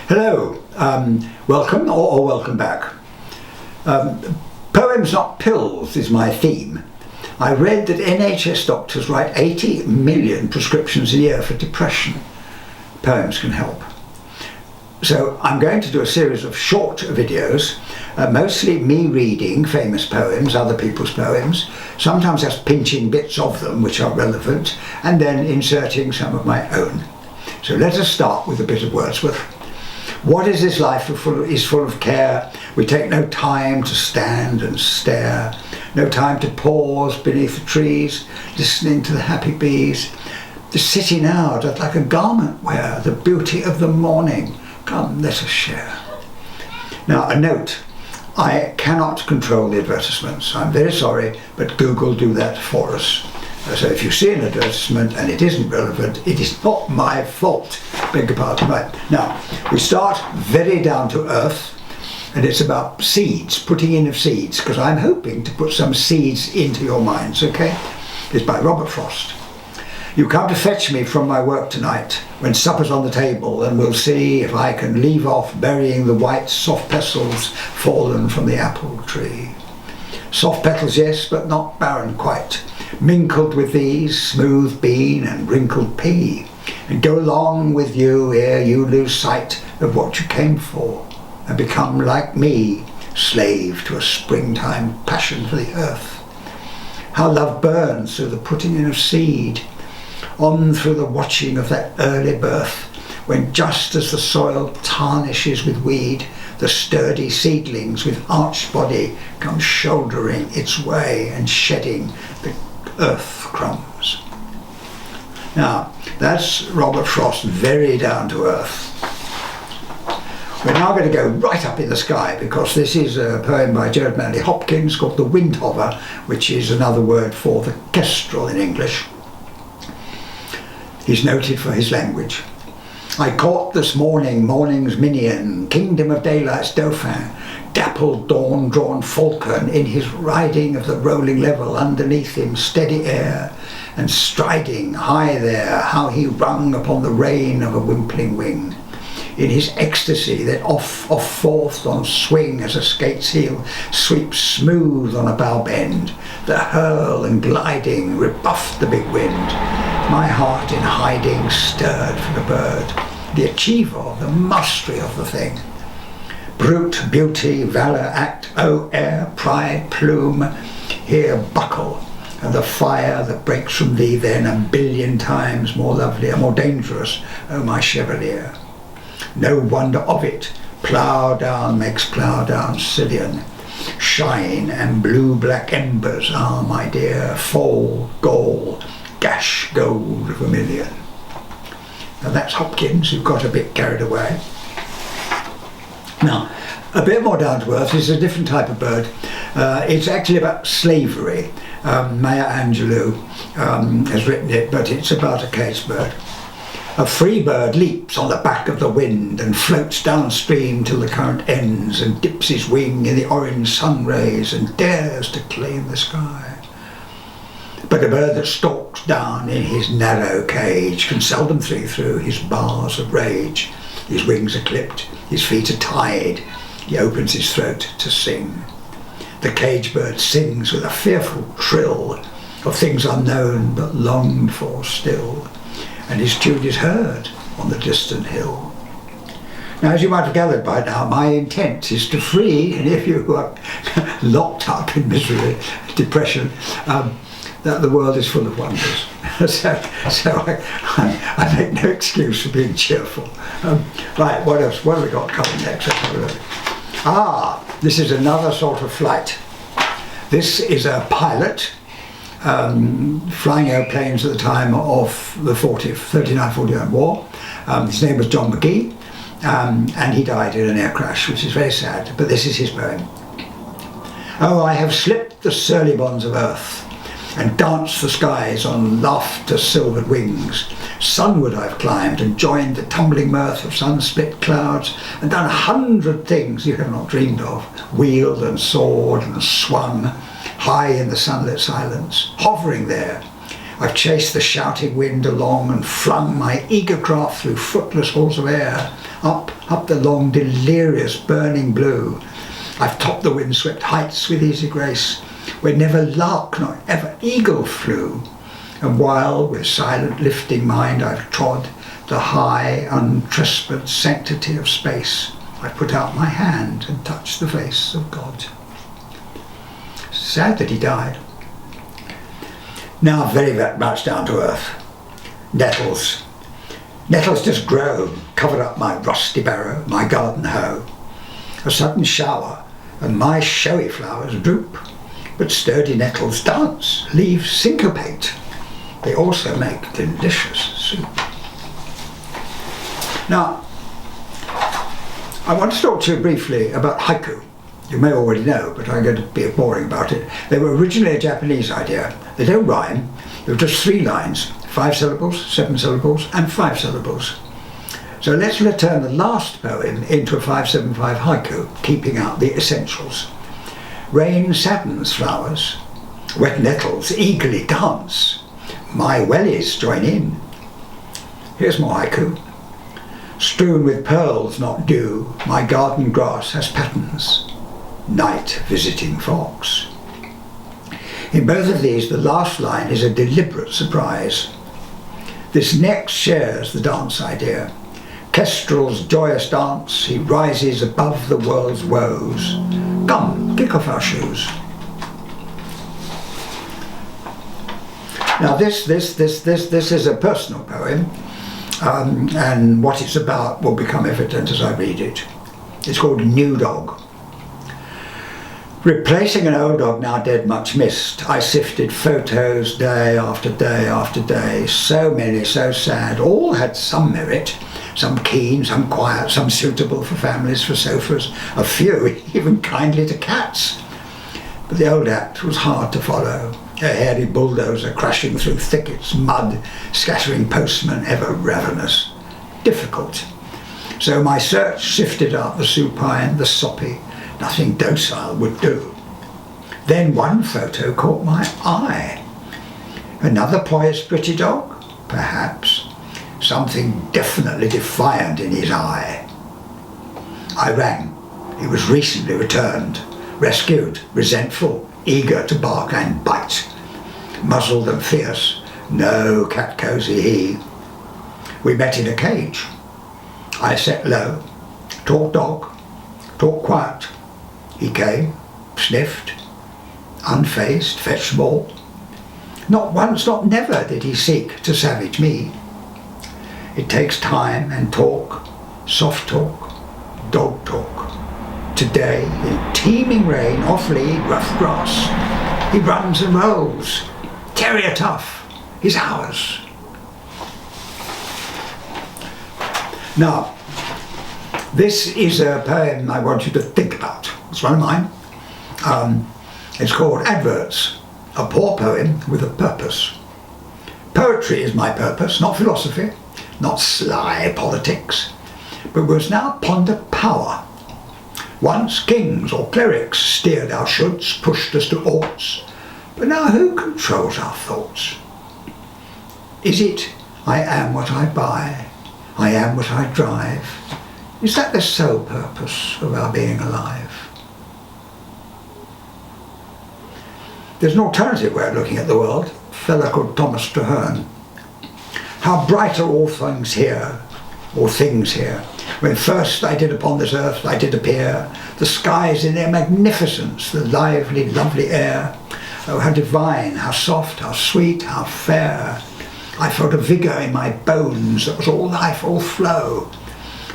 Hello, welcome or welcome back. Poems Not Pills is my theme. I read that NHS doctors write 80 million prescriptions a year for depression. Poems can help. So I'm going to do a series of short videos, mostly me reading famous poems, other people's poems, sometimes just pinching bits of them which are relevant, and then inserting some of my own. So let us start with a bit of Wordsworth. What is this life is full of care? We take no time to stand and stare, no time to pause beneath the trees, listening to the happy bees. The city now doth like a garment wear, the beauty of the morning. Come, let us share. Now, a note. I cannot control the advertisements. I'm very sorry, but Google do that for us. So if you see an advertisement and it isn't relevant, it is not my fault. Beg your pardon. Right. Now, we start very down to earth, and it's about seeds, putting in of seeds, because I'm hoping to put some seeds into your minds, okay? It's by Robert Frost. You come to fetch me from my work tonight, when supper's on the table, and we'll see if I can leave off burying the white soft petals fallen from the apple tree. Soft petals, yes, but not barren quite. Mingled with these, smooth bean and wrinkled pea, and go along with you ere you lose sight of what you came for, and become like me, slave to a springtime passion for the earth. How love burns through the putting in of seed, on through the watching of that early birth, when just as the soil tarnishes with weed, the sturdy seedlings with arched body come shouldering its way and shedding the earth crumbs. Now, that's Robert Frost, very down to earth. We're now going to go right up in the sky, because this is a poem by Gerard Manley Hopkins called The Windhover, which is another word for the kestrel in English. He's noted for his language. I caught this morning morning's minion, kingdom of daylight's dauphin, dappled dawn-drawn falcon in his riding of the rolling level, underneath him steady air, and striding high there, how he rung upon the rein of a wimpling wing. In his ecstasy that off forth on swing as a skate's heel sweeps smooth on a bow bend, the hurl and gliding rebuffed the big wind. My heart in hiding stirred for the bird, the achiever, the mastery of the thing. Brute, beauty, valour, act, oh air, pride, plume, here buckle, and the fire that breaks from thee then a billion times more lovely and more dangerous, oh my chevalier. No wonder of it, plough down makes plough down Scythian. Shine and blue-black embers are, my dear, fall, gall, gash, gold, vermilion. Now that's Hopkins, who got a bit carried away. Now, a bit more down to earth is a different type of bird. It's actually about slavery. Maya Angelou has written it, but it's about a cage bird. A free bird leaps on the back of the wind and floats downstream till the current ends, and dips his wing in the orange sun rays and dares to claim the sky. But a bird that stalks down in his narrow cage can seldom see through his bars of rage. His wings are clipped, his feet are tied, he opens his throat to sing. The cage bird sings with a fearful trill of things unknown but longed for still, and his tune is heard on the distant hill. Now, as you might have gathered by now, my intent is to free any of you who are locked up in misery, depression, that the world is full of wonders. so I make no excuse for being cheerful. Right, what else? What have we got coming next? Let's have a look. This is another sort of flight. This is a pilot flying airplanes at the time of the 39-49 war. His name was John McGee, and he died in an air crash, which is very sad, but this is his poem. Oh, I have slipped the surly bonds of earth, and danced the skies on laughter-silvered wings. Sunward I've climbed and joined the tumbling mirth of sun-split clouds, and done 100 things you have not dreamed of, wheeled and soared and swung, high in the sunlit silence, hovering there. I've chased the shouting wind along and flung my eager craft through footless halls of air, up up the long, delirious, burning blue. I've topped the wind-swept heights with easy grace, where never lark nor ever eagle flew. And while, with silent lifting mind, I've trod the high, untrespassed sanctity of space, I put out my hand and touched the face of God. Sad that he died. Now very much down to earth. Nettles. Nettles just grow, covered up my rusty barrow, my garden hoe. A sudden shower, and my showy flowers droop. But sturdy nettles dance, leaves syncopate. They also make delicious soup. Now, I want to talk to you briefly about haiku. You may already know, but I'm going to be boring about it. They were originally a Japanese idea. They don't rhyme. They're just 3 lines, 5 syllables, 7 syllables, and 5 syllables. So let's turn the last poem into a 5-7-5 haiku, keeping out the essentials. Rain saddens flowers, wet nettles eagerly dance. My wellies join in. Here's more haiku. Strewn with pearls, not dew, my garden grass has patterns. Night visiting fox. In both of these, the last line is a deliberate surprise. This next shares the dance idea. Kestrel's joyous dance, he rises above the world's woes. Come, kick off our shoes. Now this is a personal poem, and what it's about will become evident as I read it. It's called New Dog. Replacing an old dog now dead, much missed, I sifted photos day after day after day. So many, so sad, all had some merit. Some keen, some quiet, some suitable for families, for sofas, a few even kindly to cats. But the old act was hard to follow. A hairy bulldozer crashing through thickets, mud, scattering postmen ever ravenous. Difficult. So my search sifted out the supine, the soppy. Nothing docile would do. Then one photo caught my eye. Another poised pretty dog? Perhaps. Something definitely defiant in his eye. I rang. He was recently returned, rescued, resentful, eager to bark and bite. Muzzled and fierce, no cat cosy he. We met in a cage. I sat low, talked dog, talked quiet. He came, sniffed, unfazed, fetched more. Not once, not never did he seek to savage me. It takes time and talk, soft talk, dog talk. Today, in teeming rain, off-lead, rough grass, he runs and rolls. Terrier tough, he's ours. Now, this is a poem I want you to think about. It's one of mine. It's called Adverts, a poor poem with a purpose. Poetry is my purpose, not philosophy, not sly politics, but we must now ponder power. Once kings or clerics steered our shoulds, pushed us to oughts, but now who controls our thoughts? Is it, I am what I buy, I am what I drive? Is that the sole purpose of our being alive? There's an alternative way of looking at the world, a fellow called Thomas Traherne. How bright are all things here, when first I did upon this earth I did appear, the skies in their magnificence, the lively, lovely air. Oh, how divine, how soft, how sweet, how fair. I felt a vigour in my bones that was all life, all flow,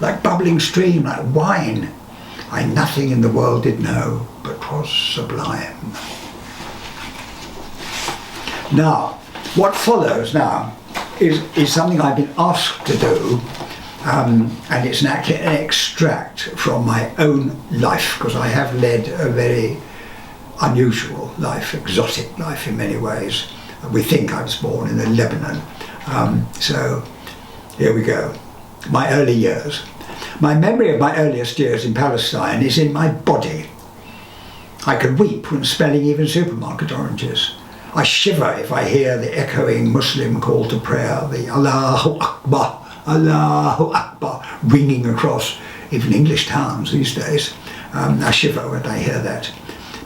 like bubbling stream, like wine. I nothing in the world did know, but 'twas sublime. Now, what follows now is something I've been asked to do, and it's an extract from my own life, because I have led a very unusual life, exotic life in many ways. We think I was born in Lebanon. So here we go. My early years. My memory of my earliest years in Palestine is in my body. I can weep when smelling even supermarket oranges. I shiver if I hear the echoing Muslim call to prayer, the Allahu Akbar ringing across even English towns these days. I shiver when I hear that,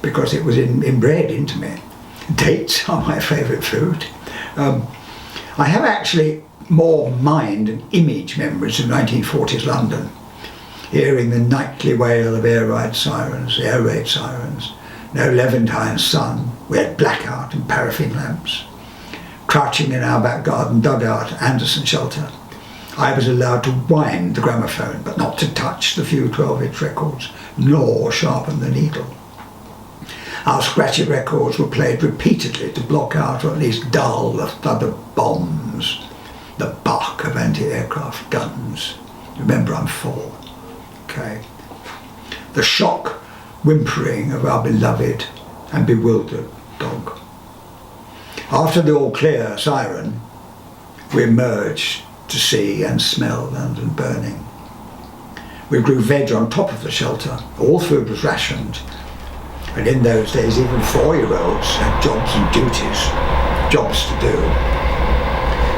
because it was inbred into me. Dates are my favourite food. I have actually more mind and image memories of 1940s London, hearing the nightly wail of air raid sirens, no Levantine sun, we had blackout and paraffin lamps. Crouching in our back garden dugout, Anderson shelter, I was allowed to wind the gramophone, but not to touch the few 12-inch records, nor sharpen the needle. Our scratchy records were played repeatedly to block out, or at least dull, the thud of bombs, the bark of anti-aircraft guns. Remember, I'm 4. Okay. The shock whimpering of our beloved and bewildered dog. After the all clear siren, we emerged to see and smell London burning. We grew veg on top of the shelter. All food was rationed. And in those days, even 4-year-olds had jobs and duties, jobs to do.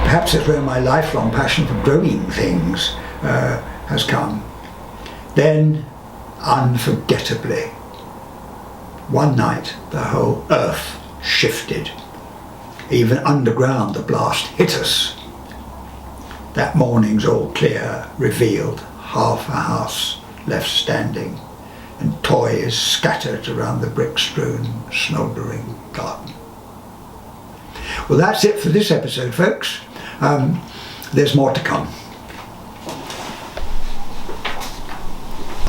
Perhaps that's where my lifelong passion for growing things has come. Then, unforgettably, one night the whole earth shifted. Even underground the blast hit us. That morning's all clear revealed half a house left standing, and toys scattered around the brick-strewn, smouldering garden. Well, that's it for this episode, folks. There's more to come.